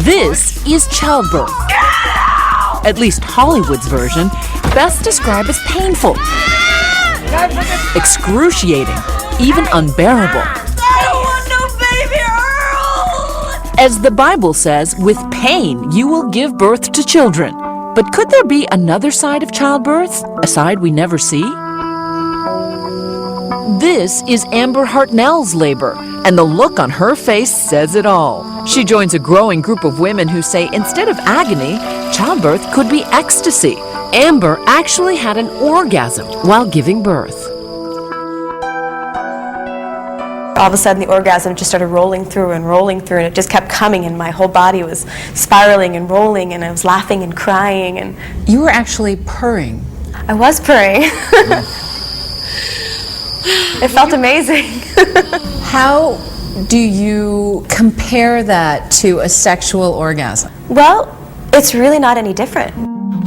This is childbirth. At least Hollywood's version, best described as painful, excruciating, even unbearable. I don't want no baby, Earl! As the Bible says, with pain you will give birth to children. But could there be another side of childbirth? A side we never see? This is Amber Hartnell's labor, and the look on her face says it all. She joins a growing group of women who say instead of agony, childbirth could be ecstasy. Amber actually had an orgasm while giving birth. All of a sudden the orgasm just started rolling through, and it just kept coming, and my whole body was spiraling and rolling, and I was laughing and crying. And you were actually purring. I was purring. It felt amazing. How do you compare that to a sexual orgasm? Well, it's really not any different.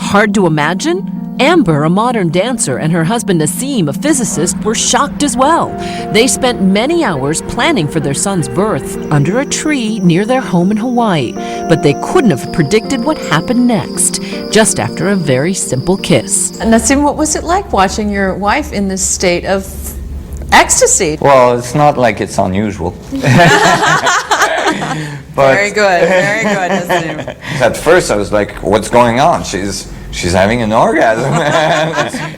Hard to imagine? Amber, a modern dancer, and her husband Nassim, a physicist, were shocked as well. They spent many hours planning for their son's birth under a tree near their home in Hawaii, but they couldn't have predicted what happened next, just after a very simple kiss. Nassim, what was it like watching your wife in this state of ecstasy? Well, it's not like it's unusual. Very good, Nassim. At first I was like, what's going on? She's having an orgasm.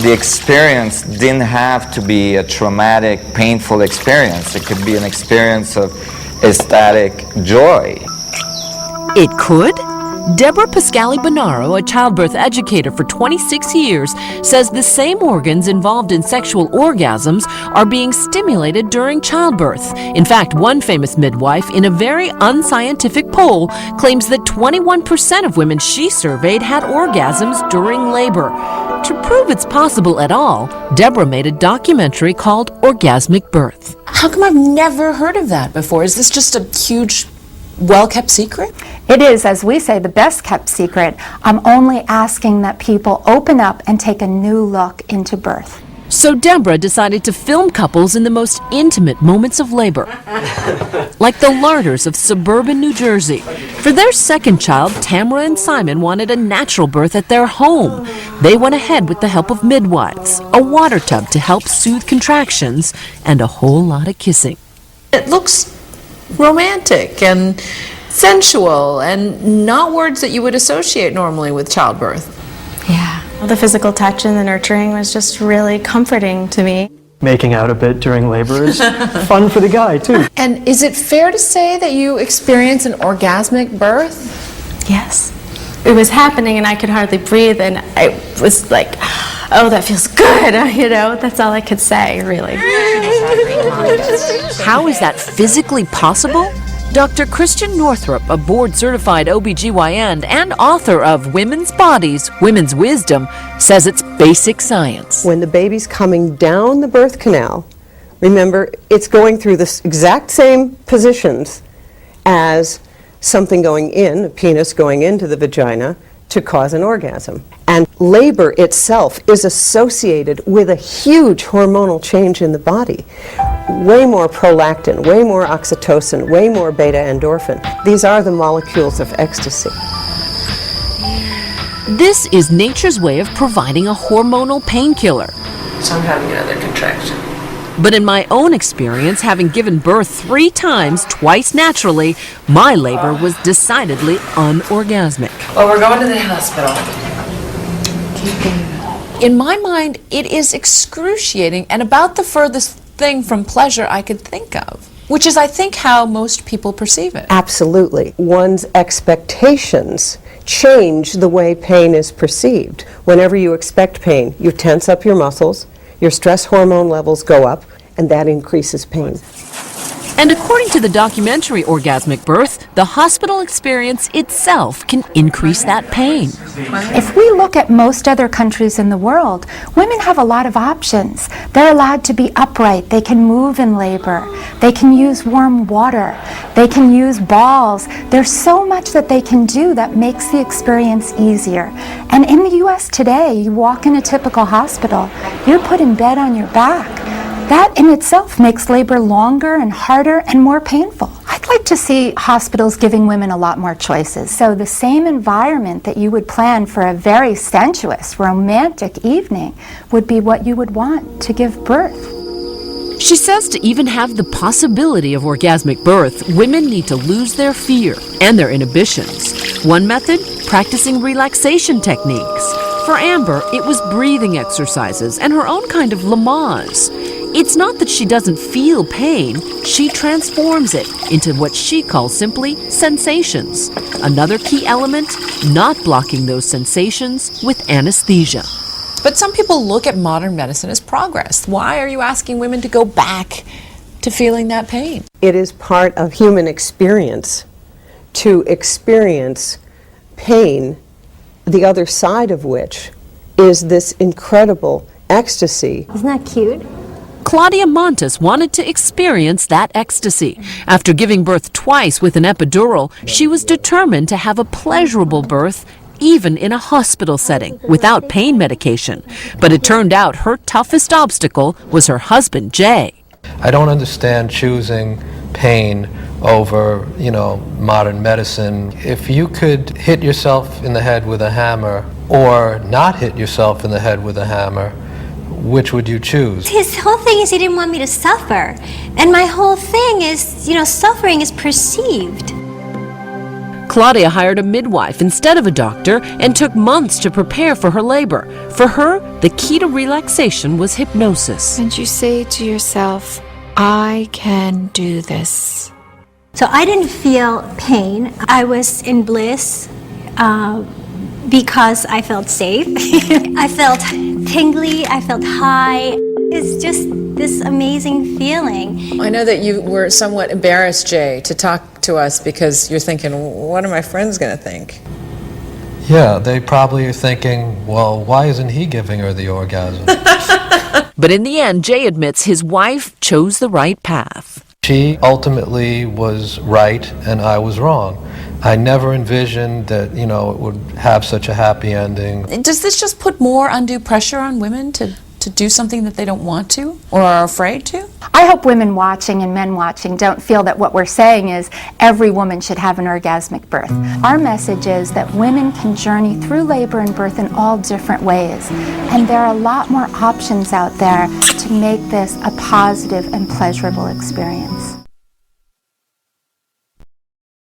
The experience didn't have to be a traumatic, painful experience. It could be an experience of ecstatic joy. It could? Deborah Pascali-Bonaro, a childbirth educator for 26 years, says the same organs involved in sexual orgasms are being stimulated during childbirth. In fact, one famous midwife, in a very unscientific poll, claims that 21% of women she surveyed had orgasms during labor. To prove it's possible at all, Deborah made a documentary called Orgasmic Birth. How come I've never heard of that before? Is this just a huge, well-kept secret? It is, as we say, the best-kept secret. I'm only asking that people open up and take a new look into birth. So Deborah decided to film couples in the most intimate moments of labor, like the Larders of suburban New Jersey. For their second child, Tamara and Simon wanted a natural birth at their home. They went ahead with the help of midwives, a water tub to help soothe contractions, and a whole lot of kissing. It looks romantic and sensual, and not words that you would associate normally with childbirth. Yeah. The physical touch and the nurturing was just really comforting to me. Making out a bit during labor is fun for the guy, too. And is it fair to say that you experience an orgasmic birth? Yes. It was happening and I could hardly breathe, and I was like, oh, that feels good, you know? That's all I could say, really. How is that physically possible? Dr. Christian Northrup, a board-certified OBGYN and author of Women's Bodies, Women's Wisdom, says it's basic science. When the baby's coming down the birth canal, remember, it's going through the exact same positions as something going in, a penis going into the vagina, to cause an orgasm. And labor itself is associated with a huge hormonal change in the body. Way more prolactin, way more oxytocin, way more beta endorphin. These are the molecules of ecstasy. This is nature's way of providing a hormonal painkiller. So I'm having another contraction. But in my own experience, having given birth 3 times, twice naturally, my labor was decidedly unorgasmic. Well, we're going to the hospital. In my mind, it is excruciating and about the furthest thing from pleasure I could think of, which is, I think, how most people perceive it. Absolutely. One's expectations change the way pain is perceived. Whenever you expect pain, you tense up your muscles, your stress hormone levels go up, and that increases pain. And according to the documentary Orgasmic Birth, the hospital experience itself can increase that pain. If we look at most other countries in the world, women have a lot of options. They're allowed to be upright. They can move in labor. They can use warm water. They can use balls. There's so much that they can do that makes the experience easier. And in the U.S. today, you walk in a typical hospital, you're put in bed on your back. That in itself makes labor longer and harder and more painful. I'd like to see hospitals giving women a lot more choices. So the same environment that you would plan for a very sensuous, romantic evening would be what you would want to give birth. She says to even have the possibility of orgasmic birth, women need to lose their fear and their inhibitions. One method, practicing relaxation techniques. For Amber, it was breathing exercises and her own kind of Lamaze. It's not that she doesn't feel pain, she transforms it into what she calls simply sensations. Another key element, not blocking those sensations with anesthesia. But some people look at modern medicine as progress. Why are you asking women to go back to feeling that pain? It is part of human experience to experience pain, the other side of which is this incredible ecstasy. Isn't that cute? Claudia Montes wanted to experience that ecstasy. After giving birth twice with an epidural, she was determined to have a pleasurable birth, even in a hospital setting, without pain medication. But it turned out her toughest obstacle was her husband, Jay. I don't understand choosing pain over, modern medicine. If you could hit yourself in the head with a hammer or not hit yourself in the head with a hammer, which would you choose? His whole thing is he didn't want me to suffer. And my whole thing is, suffering is perceived. Claudia hired a midwife instead of a doctor and took months to prepare for her labor. For her, the key to relaxation was hypnosis. And you say to yourself, I can do this. So I didn't feel pain. I was in bliss because I felt safe. I felt tingly, I felt high. It's just this amazing feeling. I know that you were somewhat embarrassed, Jay, to talk to us because you're thinking, what are my friends going to think? Yeah, they probably are thinking, well, why isn't he giving her the orgasm? But in the end, Jay admits his wife chose the right path. She ultimately was right and I was wrong. I never envisioned that, it would have such a happy ending. Does this just put more undue pressure on women to do something that they don't want to or are afraid to? I hope women watching and men watching don't feel that what we're saying is every woman should have an orgasmic birth. Our message is that women can journey through labor and birth in all different ways. And there are a lot more options out there to make this a positive and pleasurable experience.